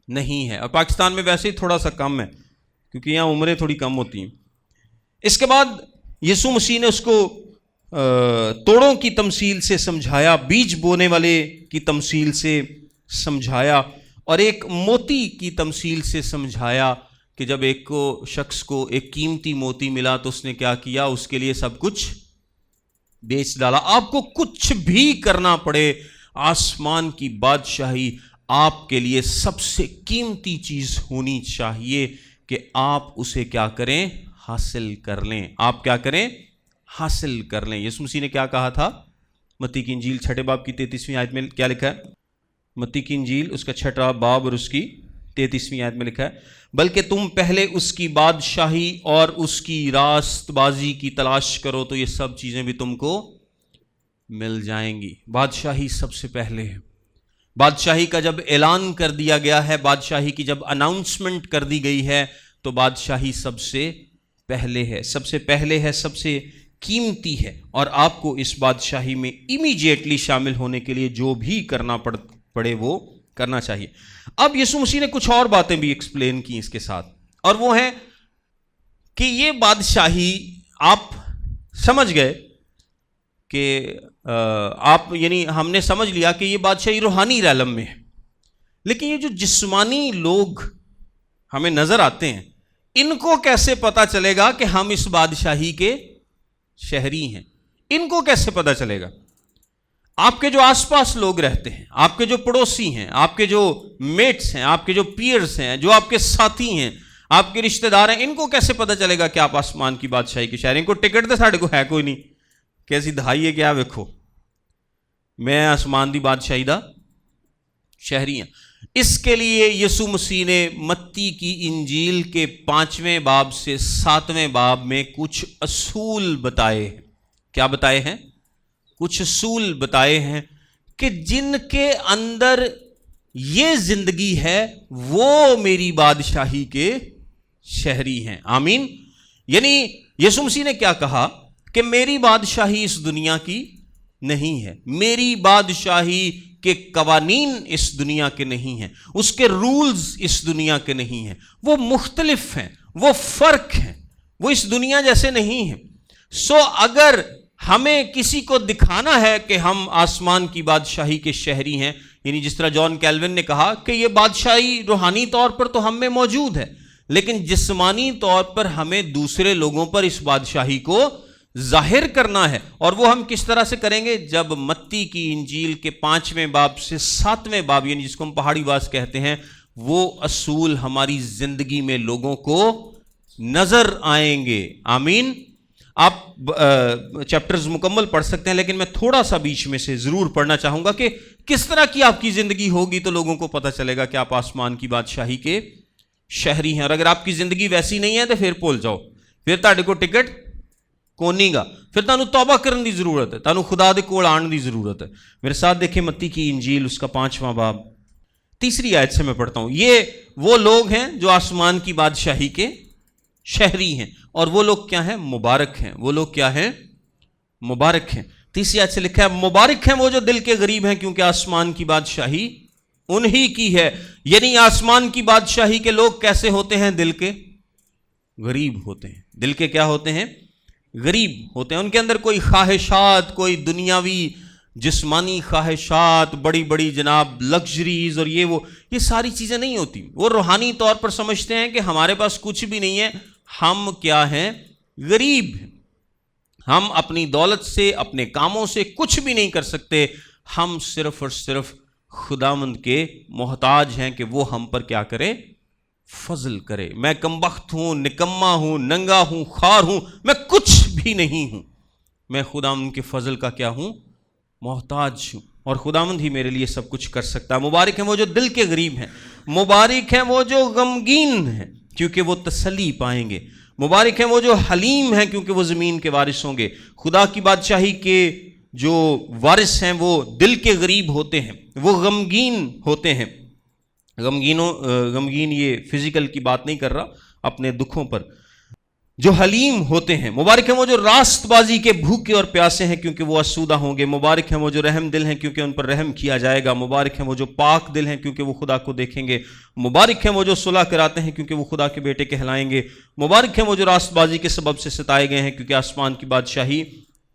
نہیں ہے، اور پاکستان میں ویسے ہی تھوڑا سا کم ہے کیونکہ یہاں عمریں تھوڑی کم ہوتی ہیں۔ اس کے بعد یسوع مسیح نے اس کو توڑوں کی تمثیل سے سمجھایا، بیج بونے والے کی تمثیل سے سمجھایا، اور ایک موتی کی تمثیل سے سمجھایا کہ جب ایک شخص کو ایک قیمتی موتی ملا تو اس نے کیا کیا؟ اس کے لیے سب کچھ بیچ ڈالا۔ آپ کو کچھ بھی کرنا پڑے، آسمان کی بادشاہی آپ کے لیے سب سے قیمتی چیز ہونی چاہیے کہ آپ اسے کیا کریں؟ حاصل کر لیں۔ آپ کیا کریں؟ حاصل کر لیں۔ یسوع مسیح نے کیا کہا تھا؟ متی کی انجیل 6 باب کی 33ویں آیت میں کیا لکھا ہے؟ متی کی انجیل اس کا 6 باب اور اس کی 33ویں آیت میں لکھا ہے، بلکہ تم پہلے اس کی بادشاہی اور اس کی راست بازی کی تلاش کرو تو یہ سب چیزیں بھی تم کو مل جائیں گی۔ بادشاہی سب سے پہلے ہے، بادشاہی کا جب اعلان کر دیا گیا ہے، بادشاہی کی جب اناؤنسمنٹ کر دی گئی ہے، تو بادشاہی سب سے پہلے ہے، سب سے پہلے ہے، سب سے قیمتی ہے، اور آپ کو اس بادشاہی میں امیجیٹلی شامل ہونے کے لیے جو بھی کرنا پڑے وہ کرنا چاہیے۔ اب یسوع مسیح نے کچھ اور باتیں بھی ایکسپلین کی اس کے ساتھ، اور وہ ہیں کہ یہ بادشاہی آپ سمجھ گئے کہ آپ یعنی ہم نے سمجھ لیا کہ یہ بادشاہی روحانی عالم میں ہے، لیکن یہ جو جسمانی لوگ ہمیں نظر آتے ہیں، ان کو کیسے پتا چلے گا کہ ہم اس بادشاہی کے شہری ہیں؟ ان کو کیسے پتا چلے گا؟ آپ کے جو آس پاس لوگ رہتے ہیں، آپ کے جو پڑوسی ہیں، آپ کے جو میٹس ہیں، آپ کے جو پیئرز ہیں، جو آپ کے ساتھی ہیں، آپ کے رشتہ دار ہیں، ان کو کیسے پتا چلے گا کہ آپ آسمان کی بادشاہی کے شہری ہیں؟ ان کو ٹکٹ تو ساڑھے کو ہے کوئی نہیں، کیسی دہائی ہے کیا ویکھو میں آسمان دی بادشاہی دا شہری ہیں۔ اس کے لیے یسوع مسیح نے متی کی انجیل کے 5ویں باب سے 7ویں باب میں کچھ اصول بتائے ہیں۔ کیا بتائے ہیں؟ کچھ اصول بتائے ہیں کہ جن کے اندر یہ زندگی ہے وہ میری بادشاہی کے شہری ہیں۔ آمین۔ یعنی یسوع مسیح نے کیا کہا کہ میری بادشاہی اس دنیا کی نہیں ہے، میری بادشاہی کے قوانین اس دنیا کے نہیں ہیں، اس کے رولز اس دنیا کے نہیں ہیں، وہ مختلف ہیں، وہ فرق ہیں، وہ اس دنیا جیسے نہیں ہیں۔ سو اگر ہمیں کسی کو دکھانا ہے کہ ہم آسمان کی بادشاہی کے شہری ہیں، یعنی جس طرح جان کیلون نے کہا کہ یہ بادشاہی روحانی طور پر تو ہم میں موجود ہے، لیکن جسمانی طور پر ہمیں دوسرے لوگوں پر اس بادشاہی کو ظاہر کرنا ہے۔ اور وہ ہم کس طرح سے کریں گے؟ جب متی کی انجیل کے 5ویں باب سے 7ویں باب، یعنی جس کو ہم پہاڑی باز کہتے ہیں، وہ اصول ہماری زندگی میں لوگوں کو نظر آئیں گے۔ آمین۔ آپ چیپٹرز مکمل پڑھ سکتے ہیں، لیکن میں تھوڑا سا بیچ میں سے ضرور پڑھنا چاہوں گا کہ کس طرح کی آپ کی زندگی ہوگی تو لوگوں کو پتہ چلے گا کہ آپ آسمان کی بادشاہی کے شہری ہیں۔ اور اگر آپ کی زندگی ویسی نہیں ہے تو پھر بھول جاؤ، پھر تہاڈے کو ٹکٹ کونی گا، پھر تانوں توبہ کرن دی ضرورت ہے، تانوں خدا دے کول آن دی ضرورت ہے۔ میرے ساتھ دیکھیں متی کی انجیل اس کا 5واں باب 3 آیت سے میں پڑھتا ہوں۔ یہ وہ لوگ ہیں جو آسمان کی بادشاہی کے شہری ہیں، اور وہ لوگ کیا ہیں؟ مبارک ہیں۔ وہ لوگ کیا ہیں؟ مبارک ہیں۔ 3 آیت سے لکھا ہے، مبارک ہیں وہ جو دل کے غریب ہیں، کیونکہ آسمان کی بادشاہی انہی کی ہے۔ یعنی آسمان کی بادشاہی کے لوگ کیسے ہوتے ہیں؟ دل کے غریب ہوتے ہیں۔ دل کے کیا ہوتے ہیں؟ غریب ہوتے ہیں۔ ان کے اندر کوئی خواہشات، کوئی دنیاوی جسمانی خواہشات، بڑی بڑی جناب لگژریز اور یہ ساری چیزیں نہیں ہوتی۔ وہ روحانی طور پر سمجھتے ہیں کہ ہمارے پاس کچھ بھی نہیں ہے، ہم کیا ہیں؟ غریب ہیں، ہم اپنی دولت سے، اپنے کاموں سے کچھ بھی نہیں کر سکتے، ہم صرف اور صرف خداوند کے محتاج ہیں کہ وہ ہم پر کیا کرے؟ فضل کرے۔ میں کمبخت ہوں، نکما ہوں، ننگا ہوں، خوار ہوں، میں کچھ بھی نہیں ہوں، میں خداوند کے فضل کا کیا ہوں؟ محتاج ہوں، اور خداوند ہی میرے لیے سب کچھ کر سکتا ہے۔ مبارک ہیں وہ جو دل کے غریب ہیں، مبارک ہیں وہ جو غمگین ہیں کیونکہ وہ تسلی پائیں گے، مبارک ہیں وہ جو حلیم ہیں کیونکہ وہ زمین کے وارث ہوں گے۔ خدا کی بادشاہی کے جو وارث ہیں وہ دل کے غریب ہوتے ہیں، وہ غمگین ہوتے ہیں۔ غمگین یہ فزیکل کی بات نہیں کر رہا، اپنے دکھوں پر۔ جو حلیم ہوتے ہیں، مبارک ہیں وہ جو راست بازی کے بھوکے اور پیاسے ہیں کیونکہ وہ آسودہ ہوں گے۔ مبارک ہیں وہ جو رحم دل ہیں کیونکہ ان پر رحم کیا جائے گا۔ مبارک ہیں وہ جو پاک دل ہیں کیونکہ وہ خدا کو دیکھیں گے۔ مبارک ہیں وہ جو صلح کراتے ہیں کیونکہ وہ خدا کے بیٹے کہلائیں گے۔ مبارک ہیں وہ جو راست بازی کے سبب سے ستائے گئے ہیں کیونکہ آسمان کی بادشاہی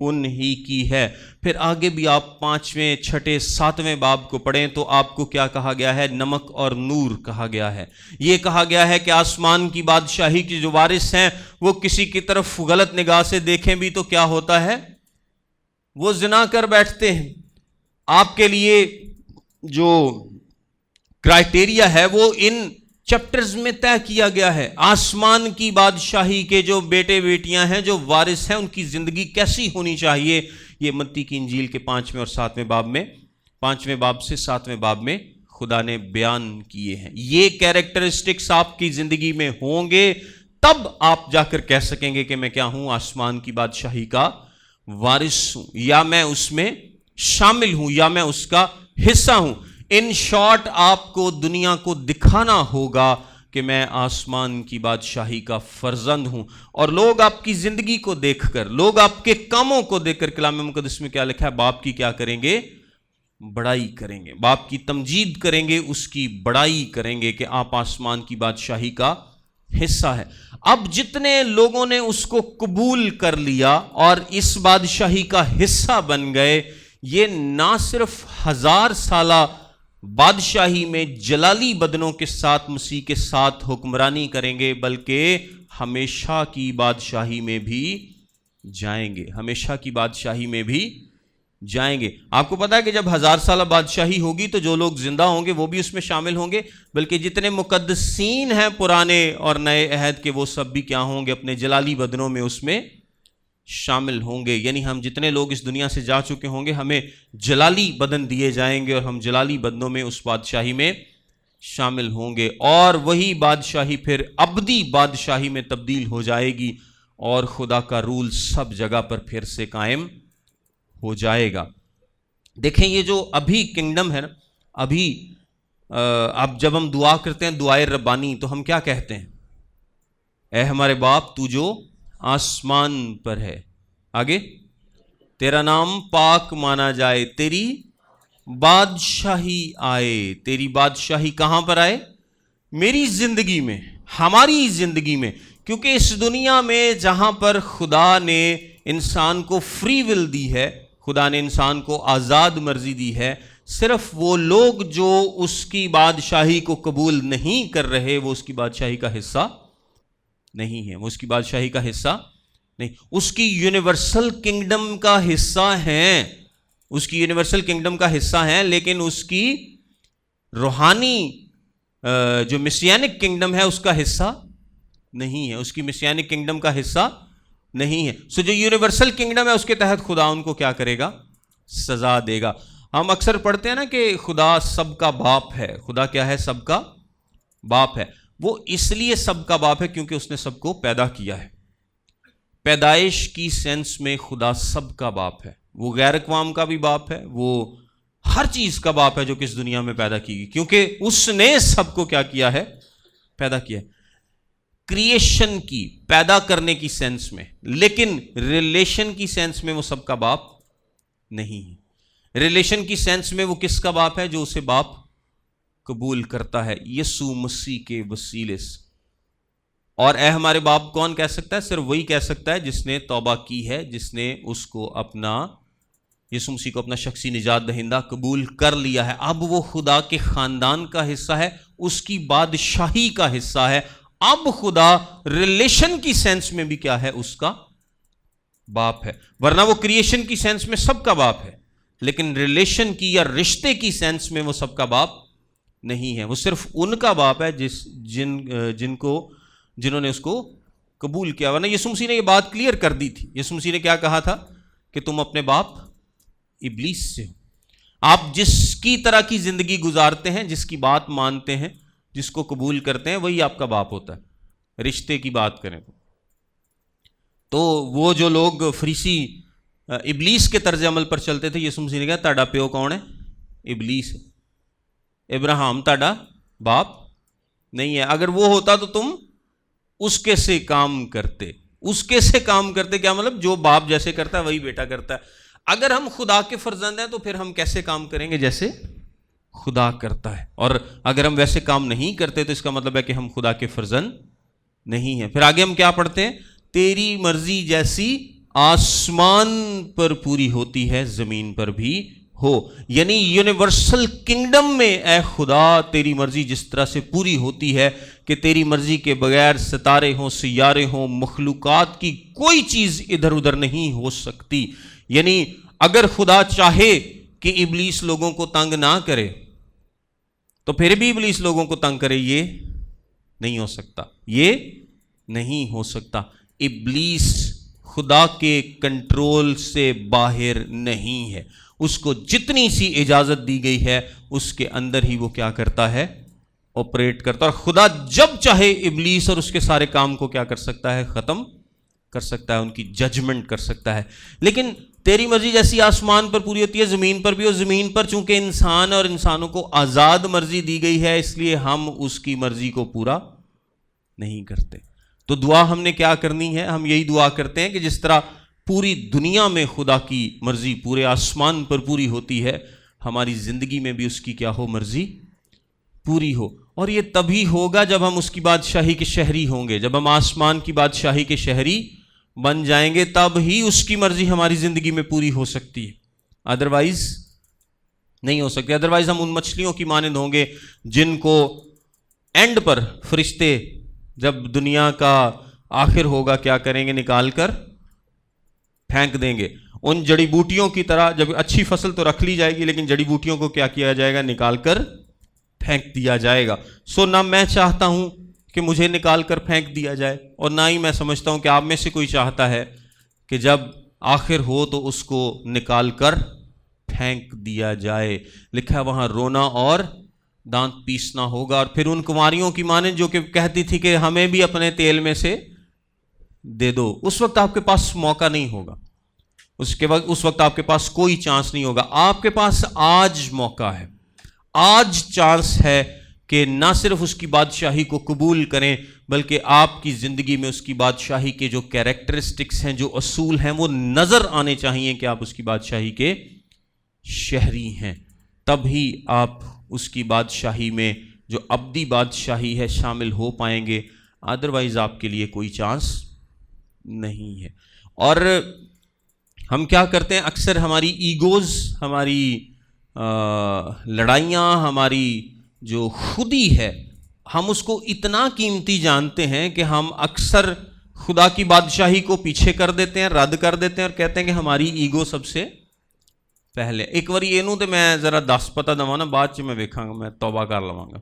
ان ہی کی ہے۔ پھر آگے بھی آپ 5ویں، 6، 7ویں باب کو پڑھیں تو آپ کو کیا کہا گیا ہے؟ نمک اور نور کہا گیا ہے۔ یہ کہا گیا ہے کہ آسمان کی بادشاہی کے جو وارث ہیں وہ کسی کی طرف غلط نگاہ سے دیکھیں بھی تو کیا ہوتا ہے؟ وہ زنا کر بیٹھتے ہیں۔ آپ کے لیے جو کرائٹیریا ہے وہ ان چیپٹرز میں طے کیا گیا ہے۔ آسمان کی بادشاہی کے جو بیٹے بیٹیاں ہیں، جو وارث ہیں، ان کی زندگی کیسی ہونی چاہیے، یہ متی کی انجیل کے 5ویں اور 7ویں باب میں، 5ویں باب سے 7ویں باب میں خدا نے بیان کیے ہیں۔ یہ کیریکٹرسٹکس آپ کی زندگی میں ہوں گے تب آپ جا کر کہہ سکیں گے کہ میں کیا ہوں؟ آسمان کی بادشاہی کا وارث ہوں، یا میں اس میں شامل ہوں، یا میں اس کا حصہ ہوں۔ ان شارٹ آپ کو دنیا کو دکھانا ہوگا کہ میں آسمان کی بادشاہی کا فرزند ہوں، اور لوگ آپ کی زندگی کو دیکھ کر، لوگ آپ کے کاموں کو دیکھ کر، کلام مقدس میں کیا لکھا ہے، باپ کی کیا کریں گے؟ بڑائی کریں گے، باپ کی تمجید کریں گے، اس کی بڑائی کریں گے کہ آپ آسمان کی بادشاہی کا حصہ ہے۔ اب جتنے لوگوں نے اس کو قبول کر لیا اور اس بادشاہی کا حصہ بن گئے، یہ نہ صرف 1000 سالہ بادشاہی میں جلالی بدنوں کے ساتھ مسیح کے ساتھ حکمرانی کریں گے، بلکہ ہمیشہ کی بادشاہی میں بھی جائیں گے، ہمیشہ کی بادشاہی میں بھی جائیں گے۔ آپ کو پتا ہے کہ جب 1000 سالہ بادشاہی ہوگی تو جو لوگ زندہ ہوں گے وہ بھی اس میں شامل ہوں گے، بلکہ جتنے مقدسین ہیں پرانے اور نئے عہد کے، وہ سب بھی کیا ہوں گے؟ اپنے جلالی بدنوں میں اس میں شامل ہوں گے۔ یعنی ہم جتنے لوگ اس دنیا سے جا چکے ہوں گے، ہمیں جلالی بدن دیے جائیں گے اور ہم جلالی بدنوں میں اس بادشاہی میں شامل ہوں گے، اور وہی بادشاہی پھر ابدی بادشاہی میں تبدیل ہو جائے گی، اور خدا کا رول سب جگہ پر پھر سے قائم ہو جائے گا۔ دیکھیں یہ جو ابھی کنگڈم ہے نا، ابھی اب جب ہم دعا کرتے ہیں دعائے ربانی، تو ہم کیا کہتے ہیں؟ اے ہمارے باپ تو جو آسمان پر ہے، آگے تیرا نام پاک مانا جائے، تیری بادشاہی آئے۔ تیری بادشاہی کہاں پر آئے؟ میری زندگی میں، ہماری زندگی میں، کیونکہ اس دنیا میں جہاں پر خدا نے انسان کو فری ول دی ہے، خدا نے انسان کو آزاد مرضی دی ہے، صرف وہ لوگ جو اس کی بادشاہی کو قبول نہیں کر رہے وہ اس کی بادشاہی کا حصہ نہیں ہے، وہ اس کی بادشاہی کا حصہ نہیں، اس کی یونیورسل کنگڈم کا حصہ ہیں، اس کی یونیورسل کنگڈم کا حصہ ہیں، لیکن اس کی روحانی جو مسیانک کنگڈم ہے اس کا حصہ نہیں ہے، اس کی مسیانک کنگڈم کا حصہ نہیں ہے۔ سو جو یونیورسل کنگڈم ہے اس کے تحت خدا ان کو کیا کرے گا؟ سزا دے گا۔ ہم اکثر پڑھتے ہیں نا کہ خدا سب کا باپ ہے۔ خدا کیا ہے؟ سب کا باپ ہے۔ وہ اس لیے سب کا باپ ہے کیونکہ اس نے سب کو پیدا کیا ہے۔ پیدائش کی سینس میں خدا سب کا باپ ہے، وہ غیر اقوام کا بھی باپ ہے، وہ ہر چیز کا باپ ہے جو کہ اس دنیا میں پیدا کی گئی، کیونکہ اس نے سب کو کیا کیا ہے؟ پیدا کیا ہے، کریشن کی، پیدا کرنے کی سینس میں، لیکن ریلیشن کی سینس میں وہ سب کا باپ نہیں ہے۔ ریلیشن کی سینس میں وہ کس کا باپ ہے؟ جو اسے باپ قبول کرتا ہے، یسوع مسیح کے وسیلے سے۔ اور اے ہمارے باپ کون کہہ سکتا ہے؟ صرف وہی کہہ سکتا ہے جس نے توبہ کی ہے، جس نے اس کو اپنا، یسوع مسیح کو اپنا شخصی نجات دہندہ قبول کر لیا ہے۔ اب وہ خدا کے خاندان کا حصہ ہے، اس کی بادشاہی کا حصہ ہے۔ اب خدا ریلیشن کی سینس میں بھی کیا ہے؟ اس کا باپ ہے، ورنہ وہ کریشن کی سینس میں سب کا باپ ہے، لیکن ریلیشن کی یا رشتے کی سینس میں وہ سب کا باپ نہیں ہے۔ وہ صرف ان کا باپ ہے جنہوں نے اس کو قبول کیا، ورنہ یسوع مسیح نے یہ بات کلیئر کر دی تھی۔ یسوع مسیح نے کیا کہا تھا کہ تم اپنے باپ ابلیس سے ہو۔ آپ جس کی طرح کی زندگی گزارتے ہیں، جس کی بات مانتے ہیں، جس کو قبول کرتے ہیں، وہی آپ کا باپ ہوتا ہے۔ رشتے کی بات کریں تو وہ جو لوگ فریسی ابلیس کے طرز عمل پر چلتے تھے، یسوع مسیح نے کہا تہاڈا پیو کون ہے؟ ابلیس ہے۔ ابراہیم تہاڈا باپ نہیں ہے، اگر وہ ہوتا تو تم اس کے سے کام کرتے۔ اس کے سے کام کرتے کیا مطلب؟ جو باپ جیسے کرتا ہے وہی بیٹا کرتا ہے۔ اگر ہم خدا کے فرزند ہیں تو پھر ہم کیسے کام کریں گے؟ جیسے خدا کرتا ہے۔ اور اگر ہم ویسے کام نہیں کرتے تو اس کا مطلب ہے کہ ہم خدا کے فرزند نہیں ہیں۔ پھر آگے ہم کیا پڑھتے ہیں؟ تیری مرضی جیسی آسمان پر پوری ہوتی ہے زمین پر بھی ہو۔ یعنی یونیورسل کنگڈم میں اے خدا تیری مرضی جس طرح سے پوری ہوتی ہے کہ تیری مرضی کے بغیر ستارے ہوں، سیارے ہوں، مخلوقات کی کوئی چیز ادھر ادھر نہیں ہو سکتی۔ یعنی اگر خدا چاہے کہ ابلیس لوگوں کو تنگ نہ کرے تو پھر بھی ابلیس لوگوں کو تنگ کرے، یہ نہیں ہو سکتا، یہ نہیں ہو سکتا۔ ابلیس خدا کے کنٹرول سے باہر نہیں ہے، اس کو جتنی سی اجازت دی گئی ہے اس کے اندر ہی وہ کیا کرتا ہے؟ آپریٹ کرتا ہے۔ اور خدا جب چاہے ابلیس اور اس کے سارے کام کو کیا کر سکتا ہے؟ ختم کر سکتا ہے، ان کی ججمنٹ کر سکتا ہے۔ لیکن تیری مرضی جیسی آسمان پر پوری ہوتی ہے زمین پر بھی، اور زمین پر چونکہ انسان اور انسانوں کو آزاد مرضی دی گئی ہے اس لیے ہم اس کی مرضی کو پورا نہیں کرتے۔ تو دعا ہم نے کیا کرنی ہے؟ ہم یہی دعا کرتے ہیں کہ جس طرح پوری دنیا میں خدا کی مرضی پورے آسمان پر پوری ہوتی ہے، ہماری زندگی میں بھی اس کی کیا ہو؟ مرضی پوری ہو۔ اور یہ تبھی ہوگا جب ہم اس کی بادشاہی کے شہری ہوں گے، جب ہم آسمان کی بادشاہی کے شہری بن جائیں گے، تب ہی اس کی مرضی ہماری زندگی میں پوری ہو سکتی ہے، ادروائز نہیں ہو سکتی۔ ادروائز ہم ان مچھلیوں کی مانند ہوں گے جن کو اینڈ پر فرشتے جب دنیا کا آخر ہوگا کیا کریں گے؟ نکال کر پھینک دیں گے۔ ان جڑی بوٹیوں کی طرح، جب اچھی فصل تو رکھ لی جائے گی لیکن جڑی بوٹیوں کو کیا کیا جائے گا؟ نکال کر پھینک دیا جائے گا۔ سو نہ میں چاہتا ہوں کہ مجھے نکال کر پھینک دیا جائے، اور نہ ہی میں سمجھتا ہوں کہ آپ میں سے کوئی چاہتا ہے کہ جب آخر ہو تو اس کو نکال کر پھینک دیا جائے۔ لکھا ہے وہاں رونا اور دانت پیسنا ہوگا۔ اور پھر ان کماریوں کی مانند جو کہ کہتی تھی کہ ہمیں بھی اپنے تیل میں سے دے دو، اس وقت آپ کے پاس موقع نہیں ہوگا، اس وقت آپ کے پاس کوئی چانس نہیں ہوگا۔ آپ کے پاس آج موقع ہے، آج چانس ہے کہ نہ صرف اس کی بادشاہی کو قبول کریں بلکہ آپ کی زندگی میں اس کی بادشاہی کے جو کیریکٹرسٹکس ہیں، جو اصول ہیں، وہ نظر آنے چاہیے کہ آپ اس کی بادشاہی کے شہری ہیں۔ تب ہی آپ اس کی بادشاہی میں جو ابدی بادشاہی ہے شامل ہو پائیں گے، ادروائز آپ کے لیے کوئی چانس نہیں ہے۔ اور ہم کیا کرتے ہیں؟ اکثر ہماری ایگوز، ہماری لڑائیاں، ہماری جو خودی ہے، ہم اس کو اتنا قیمتی جانتے ہیں کہ ہم اکثر خدا کی بادشاہی کو پیچھے کر دیتے ہیں، رد کر دیتے ہیں اور کہتے ہیں کہ ہماری ایگو سب سے پہلے۔ ایک بار یہ تو میں ذرا دس پتہ دوا نا، بعد چ میں ویکھاں گا، میں توبہ کر لواں گا۔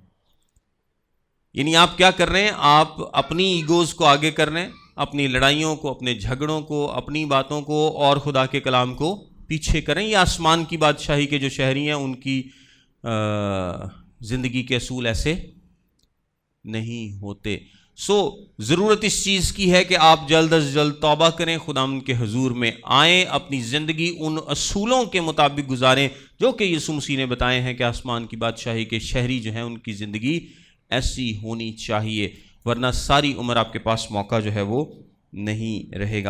یعنی آپ کیا کر رہے ہیں؟ آپ اپنی ایگوز کو آگے کر رہے ہیں، اپنی لڑائیوں کو، اپنے جھگڑوں کو، اپنی باتوں کو، اور خدا کے کلام کو پیچھے کریں۔ یہ آسمان کی بادشاہی کے جو شہری ہیں ان کی زندگی کے اصول ایسے نہیں ہوتے۔ ضرورت اس چیز کی ہے کہ آپ جلد از جلد توبہ کریں، خداوند کے حضور میں آئیں، اپنی زندگی ان اصولوں کے مطابق گزاریں جو کہ یسوع مسیح نے بتائے ہیں کہ آسمان کی بادشاہی کے شہری جو ہیں ان کی زندگی ایسی ہونی چاہیے، ورنہ ساری عمر آپ کے پاس موقع جو ہے وہ نہیں رہے گا۔